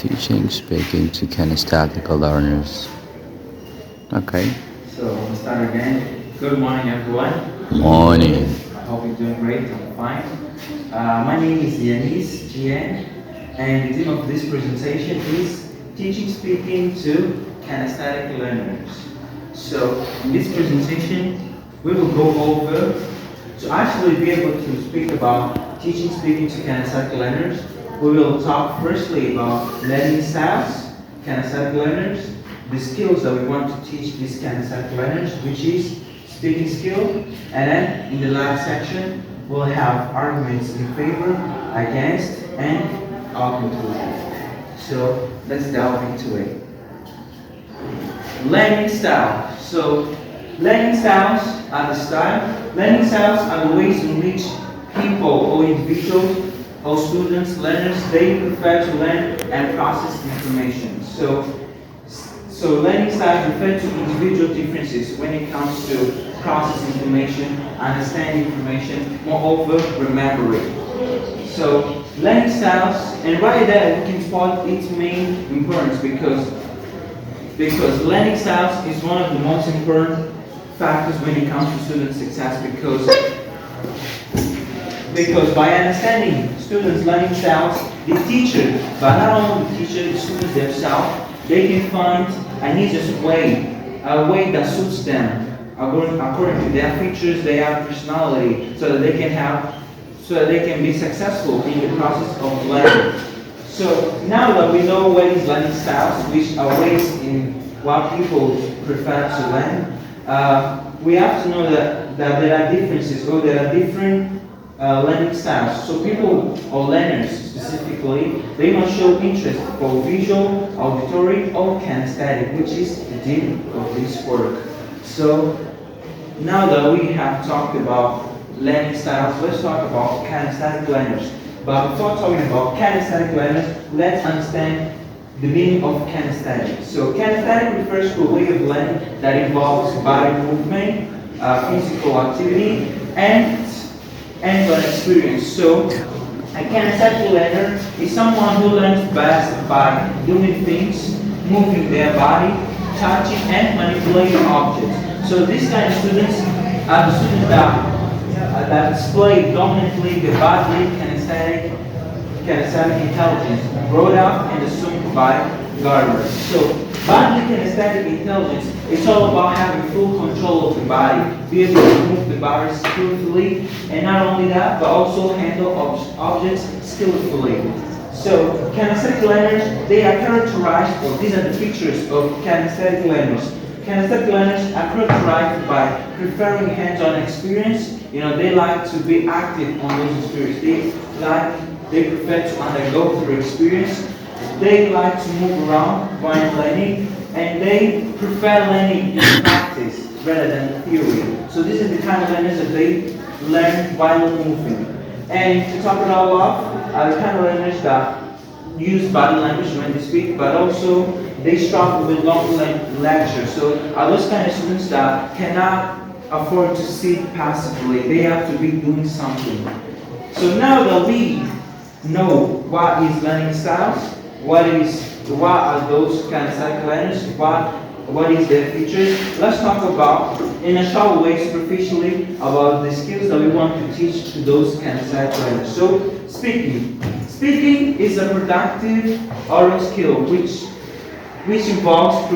Teaching speaking to kinesthetic learners. Okay. So we'll start again. Good morning, everyone. Morning. I hope you're doing great. I'm fine. My name is Yanis GN, and the theme of this presentation is teaching speaking to kinesthetic learners. So in this presentation, we will go over to actually be able to speak about teaching speaking to kinesthetic learners. We will talk firstly about learning styles, kinesthetic learners, the skills that we want to teach these kinesthetic learners, which is speaking skill, and then in the last section, we'll have arguments in favor, against, and our conclusion. So let's delve into it. Learning style. So learning styles are the style. Learning styles are the ways in which people or individuals or students, learners, they prefer to learn and process information. So learning styles refer to individual differences when it comes to process information, understand information, moreover, remember it. So learning styles, and right there we can spot its main importance because learning styles is one of the most important factors when it comes to student success because by understanding students' learning styles, the teacher, but not only the teacher, the students themselves, they can find an easiest way, a way that suits them, according to their features, their personality, so that they can be successful in the process of learning. So now that we know what is learning styles, which are ways in what people prefer to learn, we have to know that there are differences, or there are different learning styles. So people or learners specifically, they must show interest for visual, auditory, or kinesthetic, which is the theme of this work. So now that we have talked about learning styles, let's talk about kinesthetic learners. But before talking about kinesthetic learners, let's understand the meaning of kinesthetic. So kinesthetic refers to a way of learning that involves body movement, physical activity, and learn experience. So a kinesthetic learner is someone who learns best by doing things, moving their body, touching and manipulating objects. So these kind of students are the students that display dominantly the bodily kinesthetic intelligence brought up and assumed by Gardner. So bodily kinesthetic intelligence is all about having full control of the body, be able to move the body skillfully, and not only that, but also handle objects skillfully. So kinesthetic learners, they are characterized, or these are the features of kinesthetic learners. Kinesthetic learners are characterized by preferring hands-on experience. They like to be active on those experiences. They prefer to undergo through experience. They like to move around while learning, and they prefer learning in practice rather than theory. So this is the kind of learners that they learn while moving. And to top it all off, are the kind of learners that use body language when they speak, but also they struggle with long lectures. So are those kind of students that cannot afford to sit passively. They have to be doing something. So now that we know what is learning styles, what are those kinesthetic learners, what is their features, let's talk about, in a short way, superficially, about the skills that we want to teach to those kinesthetic learners. So, speaking. Speaking is a productive oral skill which involves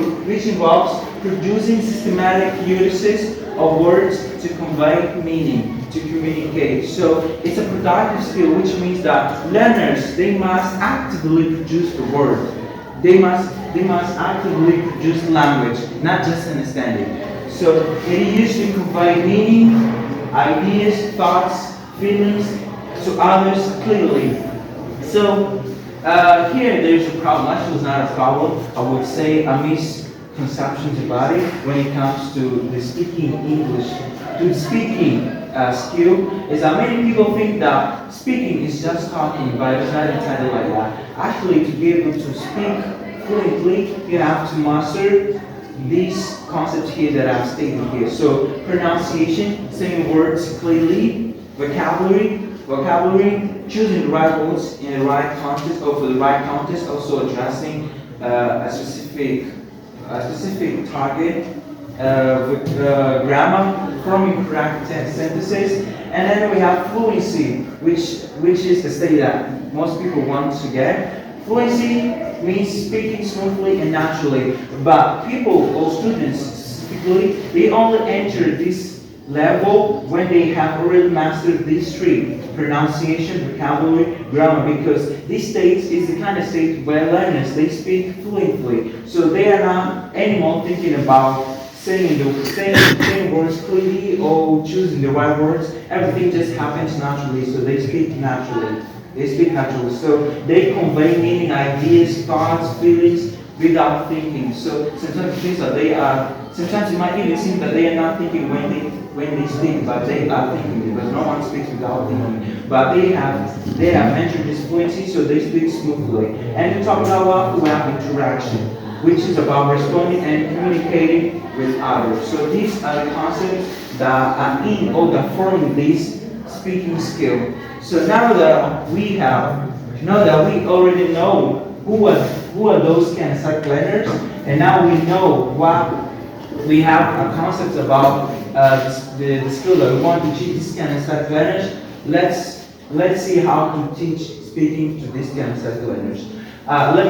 producing systematic uses of words to convey meaning, to communicate. So it's a productive skill, which means that learners, they must actively produce the word. They must actively produce language, not just understanding. So it is used to convey meaning, ideas, thoughts, feelings to others clearly. So here there's a problem. Actually, it's not a problem. I would say a misconception about it when it comes to the speaking English. To the speaking skill is that many people think that speaking is just talking, but it's not entirely like that. Actually, to be able to speak fluently, you have to master these concepts here that I've stated here. So pronunciation, saying words clearly, vocabulary, vocabulary, choosing the right words in the right context or for the right context, also addressing a specific target with grammar, forming correct sentences, and then we have fluency, which is the state that most people want to get. Fluency means speaking smoothly and naturally, but people or students specifically, they only enter this level when they have already mastered these three: pronunciation, vocabulary, grammar, because this state is the kind of state where learners, they speak fluently, so they are not anymore thinking about saying words clearly or choosing the right words. Everything just happens naturally, so they speak naturally. So they convey meaning, ideas, thoughts, feelings without thinking. So sometimes it seems that sometimes it might even seem that they are not thinking when they speak, but they are thinking, because no one speaks without thinking. But they have mentioned this fluency, so they speak smoothly. And to talk about what we have interaction, which is about responding and communicating with others. So these are the concepts that are in or that form this speaking skill. So now that we already know who are those kinesthetic learners, and now we know what we have a concept about the skill that we want to teach these kinesthetic learners. Let's see how to teach speaking to these kinesthetic learners. Allow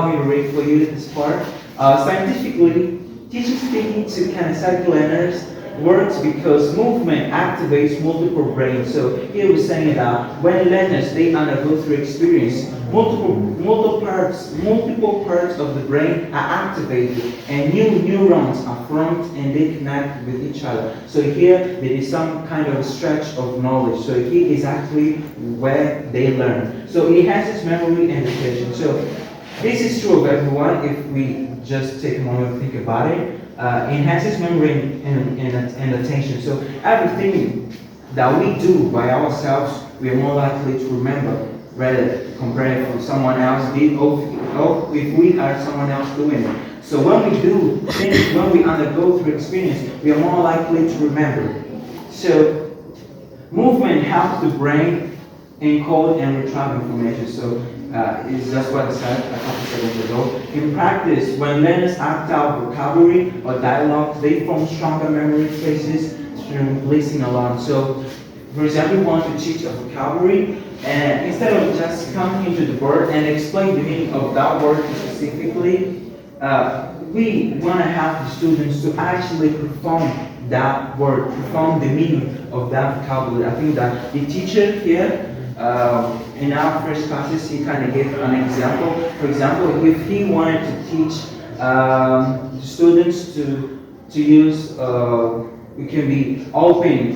me to read for you this part. Scientifically, teaching speaking to kinesthetic learners works because movement activates multiple brains. So here we're saying that when learners, they undergo through experience, multiple parts of the brain are activated and new neurons are formed and they connect with each other. So here there is some kind of stretch of knowledge. So here is actually where they learn. So it enhances memory and attention. So this is true of everyone if we just take a moment to think about it. Enhances memory and attention. So everything that we do by ourselves, we are more likely to remember rather compared to someone else did, or if we are someone else doing it. So when we do things, when we undergo through experience, we are more likely to remember. So movement helps the brain encode and retrieve information. So it's just what I said a couple seconds ago. In practice, when learners act out vocabulary or dialogue, they form stronger memory traces through listening along. So, for example, we want to teach a vocabulary, and instead of just coming into the word and explain the meaning of that word specifically, we want to have the students to actually perform that word, perform the meaning of that vocabulary. I think that the teacher here, in our first classes, he kind of gave an example. For example, if he wanted to teach students to use, it can be open.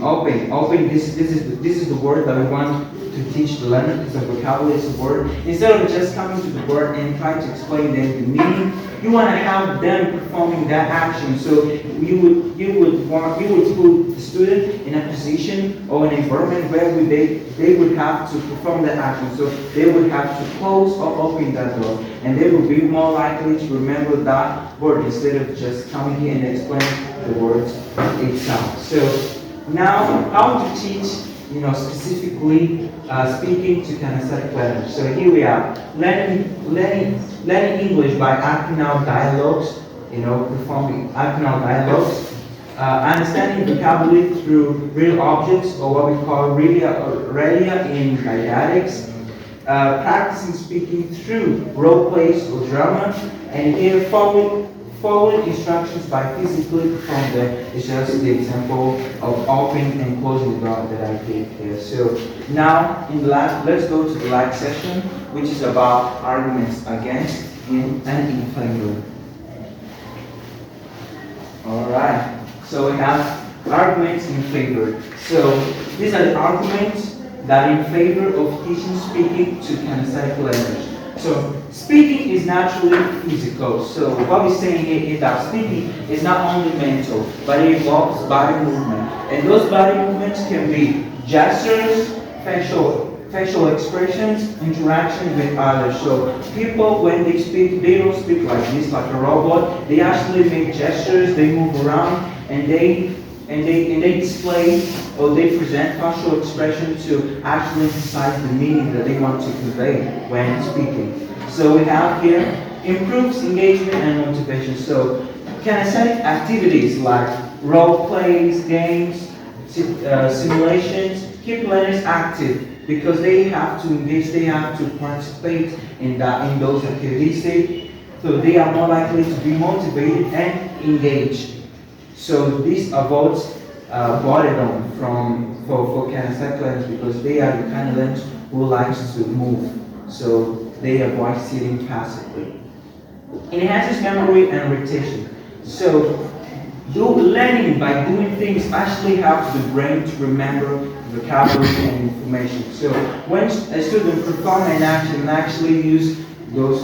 This is the word that we want to teach the learner, because the vocabulary is the word. Instead of just coming to the word and trying to explain them the meaning, you want to have them performing that action. So you would put the student in a position or an environment where they would have to perform that action. So they would have to close or open that door, and they would be more likely to remember that word instead of just coming here and explaining the words itself. So now, how to teach, specifically speaking to kinesthetic learners. So here we are, learning English by acting out dialogues, acting out dialogues, understanding vocabulary through real objects, or what we call realia in didactics, practicing speaking through role plays or drama, and here following instructions by physically perform them is just the example of opening and closing the door that I gave here. So now in the last, let's go to the last session, which is about arguments against, in, and in favor. Alright, so we have arguments in favor. So these are the arguments that are in favor of teaching speaking to kinesthetic learners. So speaking is naturally physical. So what we're saying here is that speaking is not only mental, but it involves body movement. And those body movements can be gestures, facial expressions, interaction with others. So people, when they speak, they don't speak like this, like a robot. They actually make gestures, they move around, and and they display or they present facial expression to actually emphasize the meaning that they want to convey when speaking. So we have here improves engagement and motivation. So kinesthetic activities like role plays, games, simulations keep learners active because they have to engage, they have to participate in those activities. So they are more likely to be motivated and engaged. So this avoids boredom for kinesthetic learners because they are the kind of learners who likes to move. So they avoid sitting passively. Enhances memory and retention. So learning by doing things actually helps the brain to remember vocabulary and information. So when a student perform an action and actually use those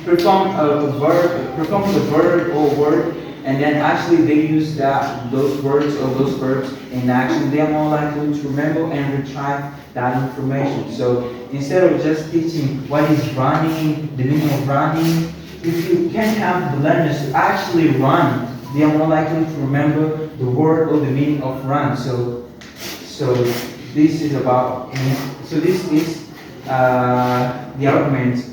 performs a verb or word, and then actually they use those words or those verbs in action, they are more likely to remember and retrieve that information. So instead of just teaching what is running, the meaning of running, if you can have the learners to actually run, they are more likely to remember the word or the meaning of run. So this is about, so this is the argument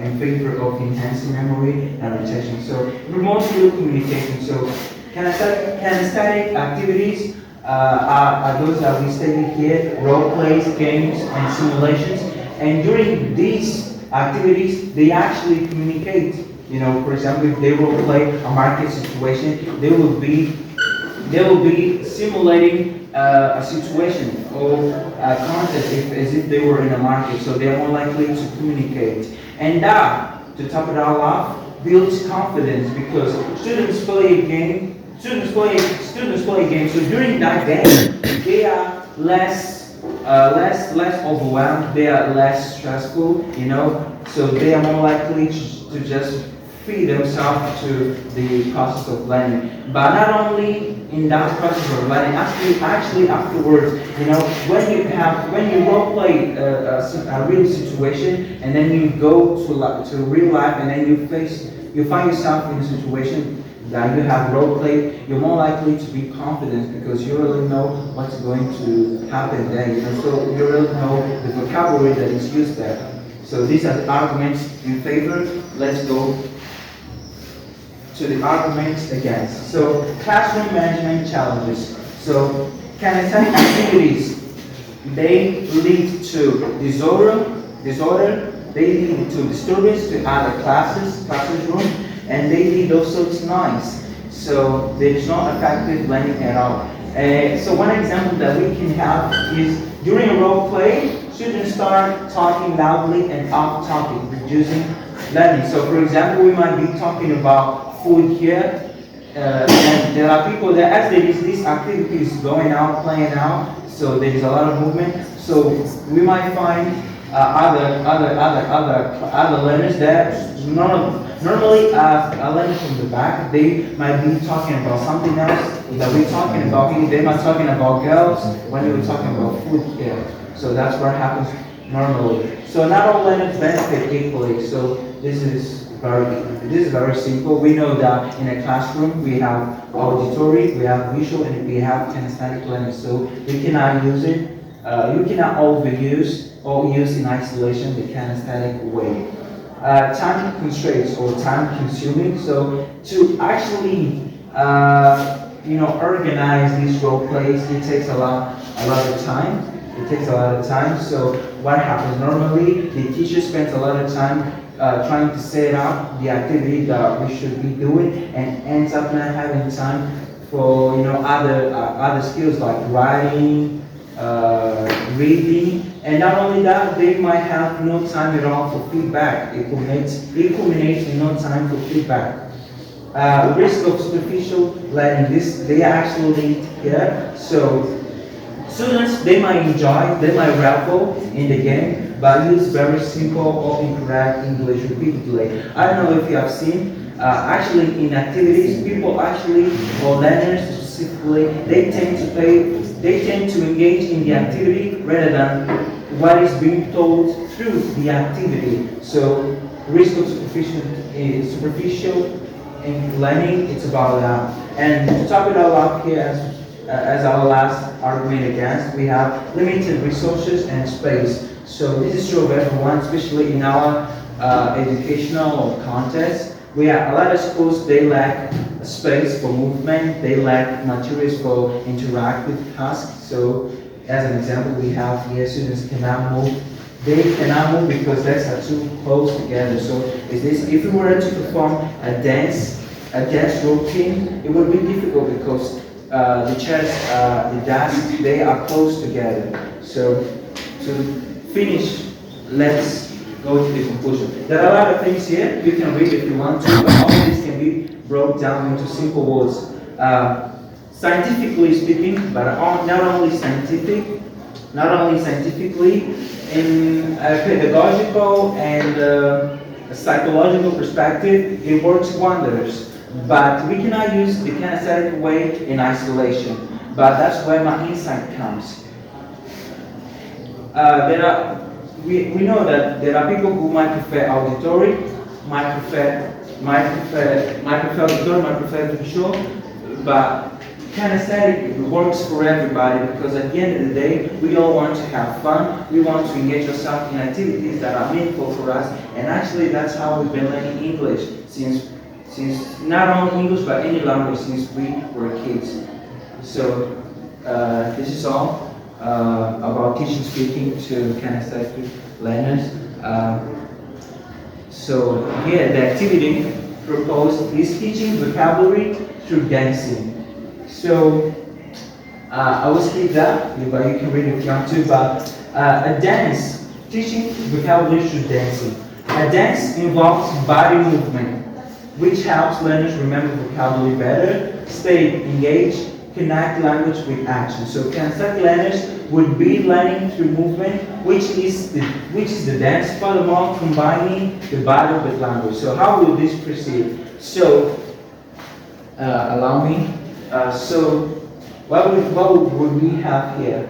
in favor of enhancing memory and retention. So promotes real communication. So kinesthetic activities are those that we stated here: role plays, games, and simulations. And during these activities, they actually communicate. You know, for example, if they role play a market situation, they will be simulating a situation or a contest as if they were in a market, so they are more likely to communicate. And that, to top it all off, builds confidence because students play a game. Students play a game. So during that game, they are less overwhelmed. They are less stressful. You know, so they are more likely to just free themselves to the process of learning. But not only in that process of learning, actually afterwards, you know, when you role play a real situation and then you go to real life and then you find yourself in a situation that you have role play, you're more likely to be confident because you really know what's going to happen there. You know, so you really know the vocabulary that is used there. So these are the arguments in favor. Let's go to the arguments against. So classroom management challenges. So kinesthetic activities, they lead to disorder, they lead to disturbance to other classroom, and they lead also to noise. So there is not effective learning at all. So one example that we can have is during a role play, students start talking loudly and off topic, reducing learning. So for example, we might be talking about food here, and there are people that as there is this activity is going out, playing out, so there is a lot of movement. So we might find other learners that normally a learner from the back, they might be talking about something else that we're talking about here. They might be talking about girls when we were talking about food here. So that's what happens normally. So not all learners benefit equally. So this is very simple. We know that in a classroom we have auditory, we have visual, and we have kinesthetic learning. So we cannot use it. You cannot overuse or use in isolation the kinesthetic way. Time constraints or time consuming. So to actually organize these role plays, it takes a lot of time. It takes a lot of time. So what happens normally? The teacher spends a lot of time trying to set up the activity that we should be doing, and ends up not having time for other skills like writing, reading, and not only that, they might have no time at all for feedback. It culminates in no time for feedback. Risk of superficial learning. They actually here. So students, they might revel in the game, but use very simple or incorrect English repeatedly. I don't know if you have seen, actually in activities, people actually, or learners specifically, they tend to engage in the activity rather than what is being told through the activity. So risk of superficial in learning, it's about that. And to top it all up here, as our last argument against, we have limited resources and space. So this is true of everyone, especially in our educational context. We have a lot of schools, they lack space for movement, they lack materials for interactive tasks. So as an example, we have here students cannot move. They cannot move because legs are too close together. So is this, if we were to perform a dance routine, it would be difficult because the chairs, the desks, they are close together. So to finish, let's go to the conclusion. There are a lot of things here, you can read if you want to, but all of this can be broke down into simple words. Scientifically speaking, but not only scientifically, in a pedagogical and psychological perspective, it works wonders. But we cannot use the kinesthetic way in isolation. But that's where my insight comes. We know that there are people who might prefer auditory, might prefer auditory, might prefer visual, but kinesthetic works for everybody because at the end of the day, we all want to have fun. We want to engage ourselves in activities that are meaningful for us, and actually that's how we've been learning English since not only English but any language since we were kids. So this is all about teaching speaking to kinesthetic learners. So here the activity proposed is teaching vocabulary through dancing. So I will skip that, but you can read it if you want to. But a dance, teaching vocabulary through dancing. A dance involves body movement, which helps learners remember vocabulary better, stay engaged, connect language with action. So kinesthetic learners would be learning through movement, which is the dance, furthermore combining the body with language. So how will this proceed? So allow me. So what would we have here?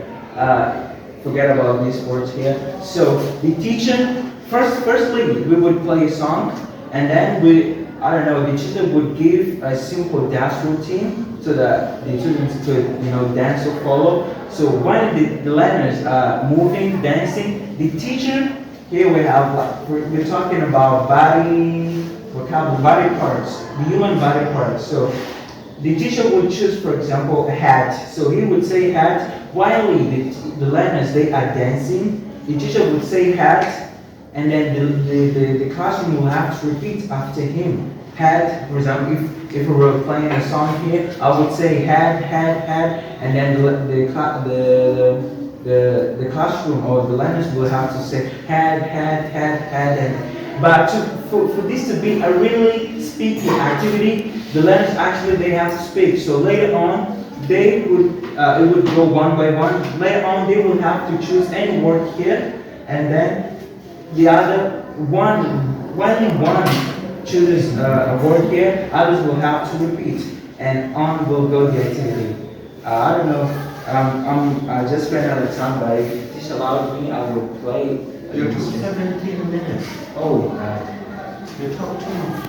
Forget about these words here. So the teacher, firstly we would play a song, and then the teacher would give a simple dance routine so that the students could, dance or follow. So when the learners are moving, dancing, the teacher, here we have, we're talking about vocabulary, body parts, the human body parts. So the teacher would choose, for example, a hat. So he would say hat, while the learners, they are dancing, the teacher would say hat, and then the classroom will have to repeat after him. Hat, for example, if we were playing a song here, I would say hat, and then the classroom or the learners will have to say hat, but for this to be a really speaking activity, the learners actually they have to speak. So later on, they would it would go one by one. Later on, they will have to choose any word here, and then the other when one chooses a word here, others will have to repeat, and on will go the activity. I don't know. I just ran out of time, but if this allowed me, I would play. You took 17 minutes. Oh, You talk too much.